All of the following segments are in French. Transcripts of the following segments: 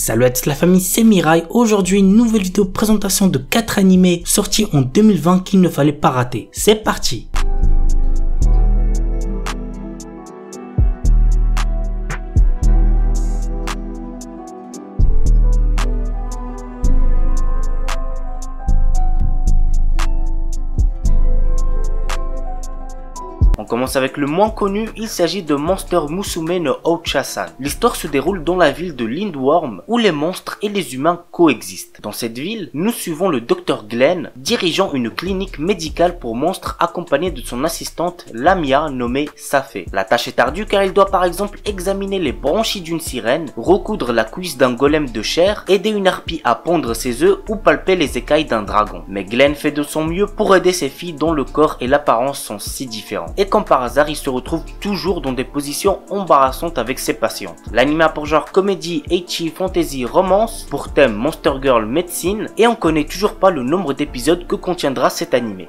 Salut à toute la famille, c'est Mirai. Aujourd'hui une nouvelle vidéo présentation de 4 animés sortis en 2020 qu'il ne fallait pas rater. C'est parti. On commence avec le moins connu, il s'agit de Monster Musume no Oucha-san. L'histoire se déroule dans la ville de Lindworm, où les monstres et les humains coexistent. Dans cette ville, nous suivons le Dr Glenn, dirigeant une clinique médicale pour monstres accompagné de son assistante Lamia nommée Safe. La tâche est ardue car il doit par exemple examiner les branchies d'une sirène, recoudre la cuisse d'un golem de chair, aider une harpie à pondre ses œufs ou palper les écailles d'un dragon. Mais Glenn fait de son mieux pour aider ses filles dont le corps et l'apparence sont si différents. Et comme par hasard, il se retrouve toujours dans des positions embarrassantes avec ses patientes. L'anime a pour genre comédie, ecchi, fantasy, romance, pour thème Monster Girl médecine, et on connaît toujours pas le nombre d'épisodes que contiendra cet animé.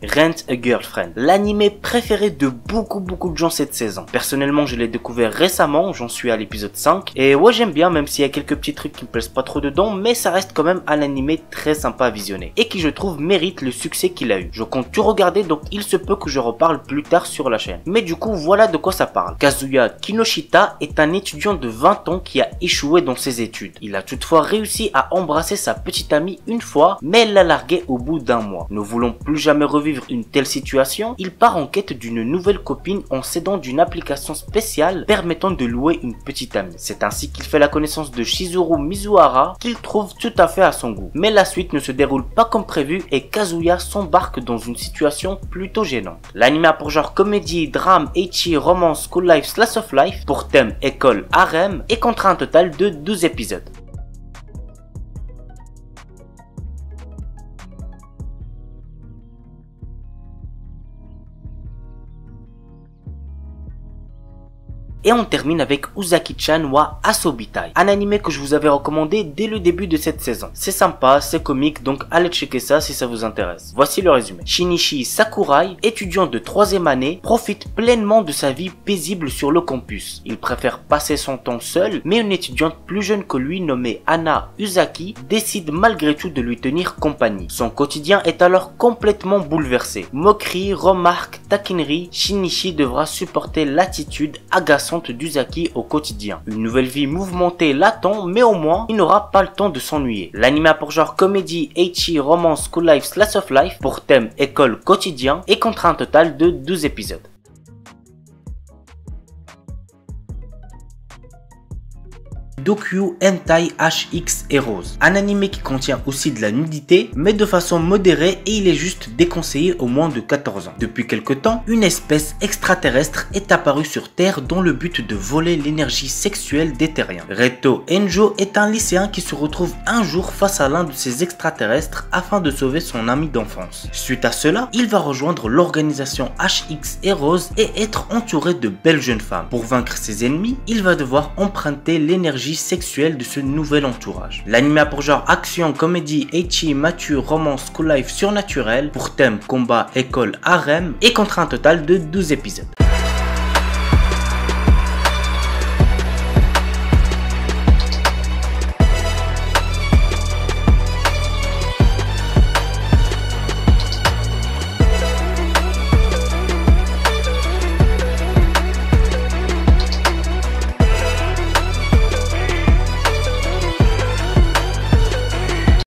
Rent a Girlfriend, l'animé préféré de beaucoup de gens cette saison. Personnellement, je l'ai découvert récemment, j'en suis à l'épisode 5, et ouais, j'aime bien, même s'il y a quelques petits trucs qui me plaisent pas trop dedans, mais ça reste quand même un animé très sympa à visionner, et qui je trouve mérite le succès qu'il a eu. Je compte tout regarder, donc il se peut que je reparle plus tard sur la chaîne. Mais du coup, voilà de quoi ça parle. Kazuya Kinoshita est un étudiant de 20 ans qui a échoué dans ses études. Il a toutefois réussi à embrasser sa petite amie une fois, mais elle l'a largué au bout d'un mois. Ne voulant plus jamais revivre une telle situation, il part en quête d'une nouvelle copine en s'aidant d'une application spéciale permettant de louer une petite amie. C'est ainsi qu'il fait la connaissance de Shizuru Mizuhara, qu'il trouve tout à fait à son goût. Mais la suite ne se déroule pas comme prévu et Kazuya s'embarque dans une situation plutôt gênante. L'anime a pour genre comédie, drame, ecchi, romance, school life, slice of life, pour thème école, harem, et comptera un total de 12 épisodes. Et on termine avec Uzaki-chan wa Asobitai, un animé que je vous avais recommandé dès le début de cette saison. C'est sympa, c'est comique, donc allez checker ça si ça vous intéresse. Voici le résumé. Shinichi Sakurai, étudiant de 3e année, profite pleinement de sa vie paisible sur le campus. Il préfère passer son temps seul, mais une étudiante plus jeune que lui nommée Ana Uzaki décide malgré tout de lui tenir compagnie. Son quotidien est alors complètement bouleversé. Moqueries, remarques, taquineries, Shinichi devra supporter l'attitude agaçante d'Uzaki au quotidien. Une nouvelle vie mouvementée l'attend, mais au moins il n'aura pas le temps de s'ennuyer. L'anime a pour genre comédie, ecchi, romance, school life, slice of life, pour thème école quotidien, et comptera un total de 12 épisodes. Dokyu Hentai HX Heroes, un animé qui contient aussi de la nudité, mais de façon modérée, et il est juste déconseillé aux moins de 14 ans. Depuis quelque temps, une espèce extraterrestre est apparue sur Terre dans le but de voler l'énergie sexuelle des terriens. Reto Enjo est un lycéen qui se retrouve un jour face à l'un de ces extraterrestres afin de sauver son ami d'enfance. Suite à cela, il va rejoindre l'organisation HX Heroes et être entouré de belles jeunes femmes. Pour vaincre ses ennemis, il va devoir emprunter l'énergie sexuelle de ce nouvel entourage. L'anime a pour genre action, comédie, ecchi, mature, romance, school life, surnaturel, pour thème combat, école, harem, et comptera un total de 12 épisodes.